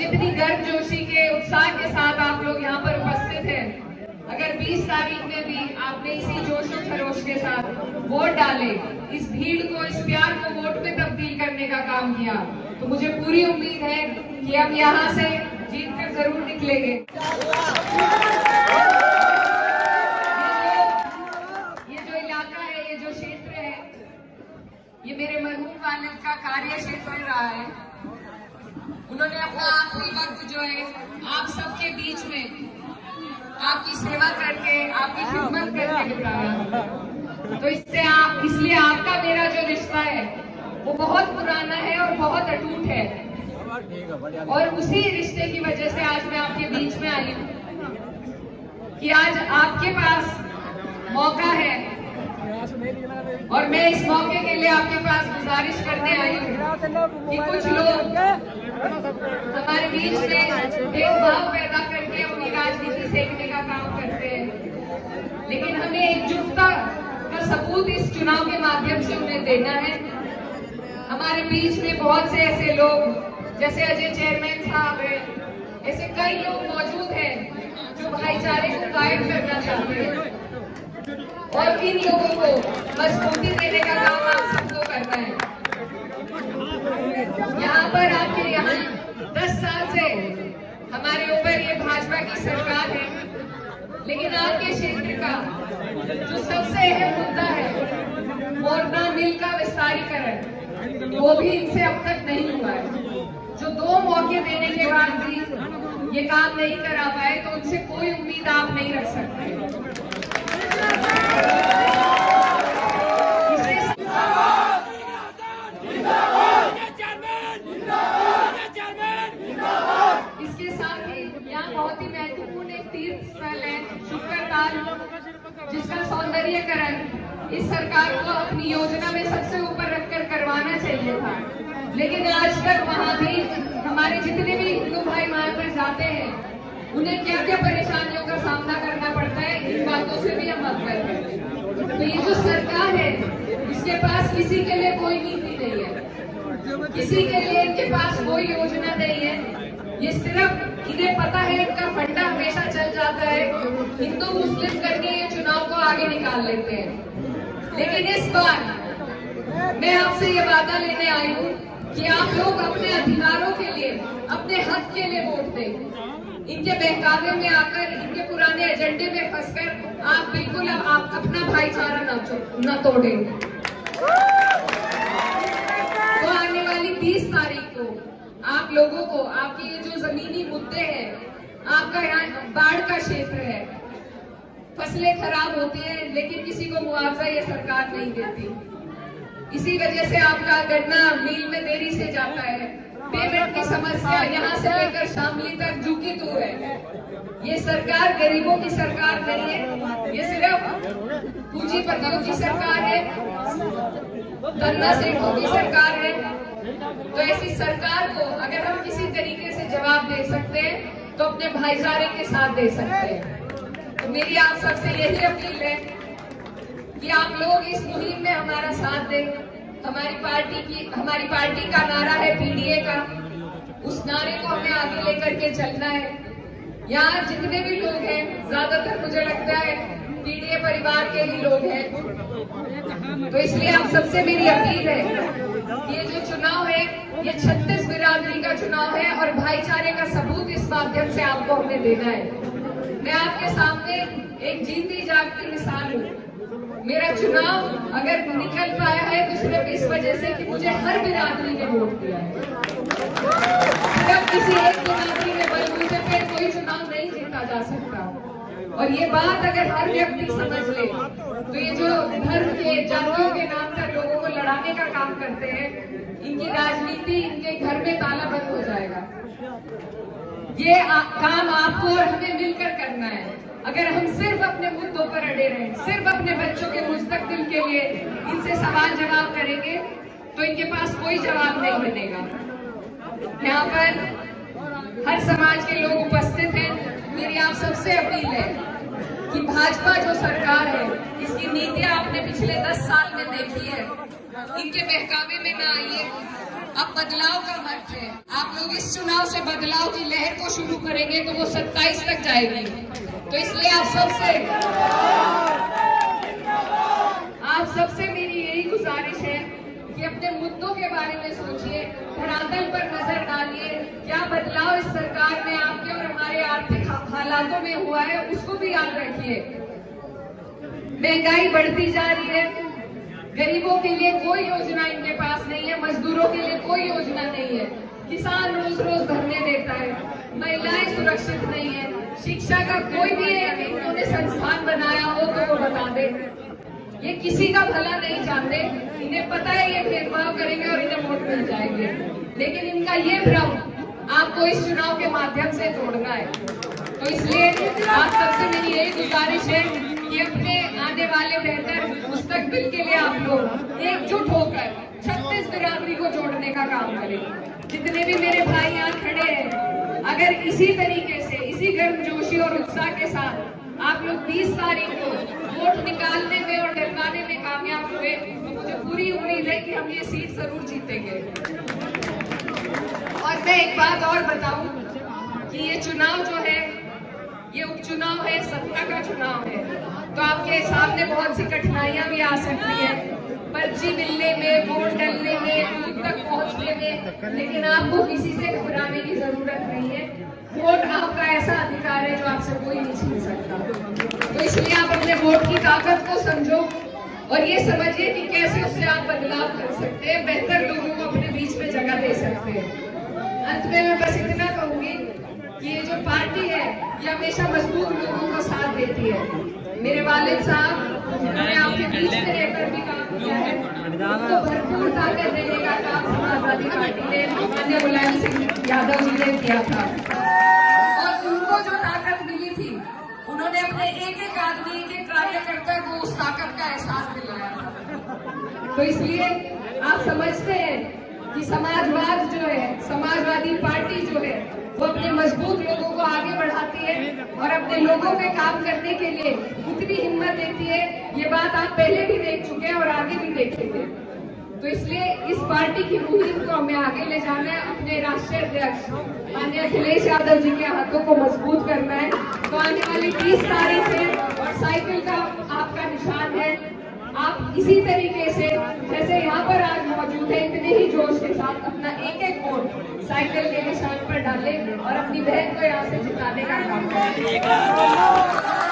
जितनी गर्मजोशी के उत्साह के साथ आप लोग यहाँ पर उपस्थित हैं, अगर 20 तारीख में भी आपने इसी जोश और खरोश के साथ वोट डाले, इस भीड़ को, इस प्यार को वोट में तब्दील करने का काम किया, तो मुझे पूरी उम्मीद है कि हम यहाँ से जीत कर जरूर निकलेंगे। ये जो इलाका है, ये जो क्षेत्र है, ये मेरे मरहूम वालिद का कार्य क्षेत्र रहा है। उन्होंने अपना आखिरी वक्त जो है आप सबके बीच में आपकी सेवा करके, आपकी खिदमत करके बिताया। तो इसलिए आपका मेरा जो रिश्ता है वो बहुत पुराना है और बहुत अटूट है, और उसी रिश्ते की वजह से आज मैं आपके बीच में आई हूँ कि आज आपके पास मौका है, और मैं इस मौके के लिए आपके पास गुजारिश करने आई हूँ कि कुछ लोग हमारे बीच में भेदभाव पैदा करके अपनी राजनीति सेकने का काम करते हैं, लेकिन हमें एकजुटता का सबूत इस चुनाव के माध्यम से उन्हें देना है। हमारे बीच में बहुत से ऐसे लोग, जैसे अजय चेयरमैन साहब है, ऐसे कई लोग मौजूद हैं जो भाईचारे को कायम करना चाहते हैं, और इन लोगों को मजबूती देने का काम आप सबको करना है। यहाँ पर आपके यहाँ 10 साल से हमारे ऊपर ये भाजपा की सरकार है, लेकिन आपके क्षेत्र का जो सबसे अहम मुद्दा है, मोरना मिल का विस्तारीकरण, वो भी इनसे अब तक नहीं हुआ है। जो 2 मौके देने के बाद भी ये काम नहीं करा पाए, तो उनसे कोई उम्मीद आप नहीं रख सकते। इसके साथ ही यहाँ बहुत ही महत्वपूर्ण एक तीर्थ स्थल है शुक्करताल, जिसका सौंदर्यीकरण इस सरकार को अपनी योजना में सबसे ऊपर रखकर करवाना चाहिए था, लेकिन आज तक वहाँ भी हमारे जितने भी हिंदू भाई वहाँ पर जाते हैं, उन्हें क्या क्या परेशानियों का सामना करना पड़ता है, इन बातों से भी हम अवगत हैं। तो ये जो सरकार है, इसके पास किसी के लिए कोई नीति नहीं है, किसी के लिए इनके पास कोई योजना नहीं है। ये सिर्फ इन्हें पता है, इनका फंडा हमेशा चल जाता है, हिंदू मुस्लिम करके ये चुनाव को आगे निकाल लेते हैं। लेकिन इस बार मैं आपसे ये वादा लेने आई हूँ कि आप लोग अपने अधिकारों के लिए, अपने हक के लिए वोट दें। इनके बहकावे में आकर, इनके पुराने एजेंडे में फंसकर आप बिल्कुल आप अपना भाईचारा न तोड़ें। तो आने वाली 30 तारीख को आप लोगों को, आपके ये जो जमीनी मुद्दे हैं, आपका यहाँ बाढ़ का क्षेत्र है, फसलें खराब होती हैं, लेकिन किसी को मुआवजा ये सरकार नहीं देती। इसी वजह से आपका गन्ना मिल में देरी से जाता है, पेमेंट की समस्या यहाँ से लेकर शामली तक झुकी तो है। ये सरकार गरीबों की सरकार नहीं है, ये सिर्फ पूंजीपतियों की सरकार है, धन्ना सेठों की सरकार है। तो ऐसी सरकार को अगर हम किसी तरीके से जवाब दे सकते हैं, तो अपने भाईचारे के साथ दे सकते हैं। तो मेरी आप सबसे यही अपील है कि आप लोग इस मुहिम में हमारा साथ दें। हमारी पार्टी का नारा है पीडीए का, उस नारे को हमें आगे लेकर के चलना है। यहाँ जितने भी लोग हैं, ज्यादातर मुझे लगता है पीडीए परिवार के ही लोग हैं। तो इसलिए आप सबसे मेरी अपील है कि ये जो चुनाव है, ये 36 बिरादरी का चुनाव है, और भाईचारे का सबूत इस माध्यम से आपको हमें देना है। मैं आपके सामने एक जीती जागती मिसाल हूँ। मेरा चुनाव अगर निकल पाया है तो सिर्फ इस वजह से कि मुझे हर बिरादरी ने वोट दिया है। सिर्फ किसी एक बिरादरी में बलबूते पे कोई चुनाव नहीं जीता जा सकता। और ये बात अगर हर व्यक्ति समझ ले, तो ये जो धर्म के, जातियों के नाम पर लोगों को लड़ाने का काम करते हैं, इनकी राजनीति, इनके घर में ताला बंद हो जाएगा। ये काम आपको और हमें मिलकर करना है। अगर हम सिर्फ अपने मुद्दों पर अड़े रहें, सिर्फ अपने बच्चों के मुस्तकबिल के लिए इनसे सवाल जवाब करेंगे, तो इनके पास कोई जवाब नहीं बनेगा। यहाँ पर हर समाज के लोग उपस्थित हैं। मेरी आप सबसे अपील है कि भाजपा जो सरकार है, इसकी नीतियां आपने पिछले 10 साल में देखी है, इनके बहकावे में ना आइए। अब बदलाव का वक्त है। आप लोग इस चुनाव से बदलाव की लहर को शुरू करेंगे तो वो 27 तक जाएगी। तो इसलिए आप सबसे मेरी यही गुजारिश है कि अपने मुद्दों के बारे में सोचिए, धरातल पर नजर डालिए। क्या बदलाव इस सरकार में आपके और हमारे आर्थिक हालातों में हुआ है, उसको भी याद रखिए। महंगाई बढ़ती जा रही है, गरीबों के लिए कोई योजना इनके पास नहीं है, मजदूरों के लिए कोई योजना नहीं है, किसान रोज रोज धरने देता है, महिलाएं सुरक्षित नहीं है, शिक्षा का कोई भी इन्होंने संस्थान बनाया हो तो वो बता दे। ये किसी का भला नहीं जानते, इन्हें पता है ये भेदभाव करेंगे और इन्हें वोट मिल जाएंगे, लेकिन इनका ये भ्रम आपको इस चुनाव के माध्यम से तोड़ना है। तो इसलिए आप सबसे मेरी यही गुजारिश है कि अपने आने वाले बेहतर मुस्तकबिल के लिए आप लोग एकजुट होकर 36 बिरादरी को जोड़ने का काम करें। जितने भी मेरे भाई यहाँ खड़े हैं, अगर इसी तरीके से, इसी गर्मजोशी और उत्साह के साथ आप लोग 20 तारीख को वोट निकालने में और डरवाने में कामयाब हुए तो मुझे पूरी उम्मीद है कि हम ये सीट जरूर जीतेंगे। और मैं एक बात और बताऊं कि ये चुनाव जो है, ये उपचुनाव है, सत्ता का चुनाव है, तो आपके सामने बहुत सी कठिनाइयां भी आ सकती है, पर्ची मिलने में, वोट डलने में, बूथ तक पहुंचने में, लेकिन आपको किसी से घबराने की जरूरत नहीं है। वोट आपका ऐसा अधिकार है जो आपसे कोई नहीं छीन सकता। तो इसलिए आप अपने वोट की ताकत को समझो और ये समझिए कि कैसे उससे आप बदलाव कर सकते हैं, बेहतर लोगों को अपने बीच में जगह दे सकते हैं। अंत में मैं बस इतना कहूंगी कि ये जो पार्टी है ये हमेशा मजबूत लोगों को साथ देती है। मेरे वालिद साहब उन्होंने आपके बीच में रहकर भी काम किया है, उनको भरपूर ताकत देने का काम समाजवादी पार्टी ने माननीय मुलायम सिंह यादव जी ने किया था और उनको जो ताकत मिली थी उन्होंने अपने एक एक आदमी, एक एक कार्यकर्ता को उस ताकत का एहसास दिलाया था। तो इसलिए आप समझते हैं कि समाजवाद जो है, समाजवादी पार्टी जो है, वो अपने मजबूत लोगों को आगे बढ़ाती है और अपने लोगों के काम करने के लिए कितनी हिम्मत देती है, ये बात आप पहले भी देख चुके हैं और आगे भी देखेंगे। तो इसलिए इस पार्टी की मुहिम को हमें आगे ले जाना है, अपने राष्ट्रीय अध्यक्ष माननीय अखिलेश यादव जी के हाथों को मजबूत करना है। तो आने वाली 30 तारीख है और साइकिल का आपका निशान है। आप इसी तरीके से जैसे यहाँ पर आज मौजूद है, इतने ही जोश के साथ अपना एक एक वोट साइकिल के निशान पर डालें और अपनी बहन को यहाँ से जिताने का काम करें।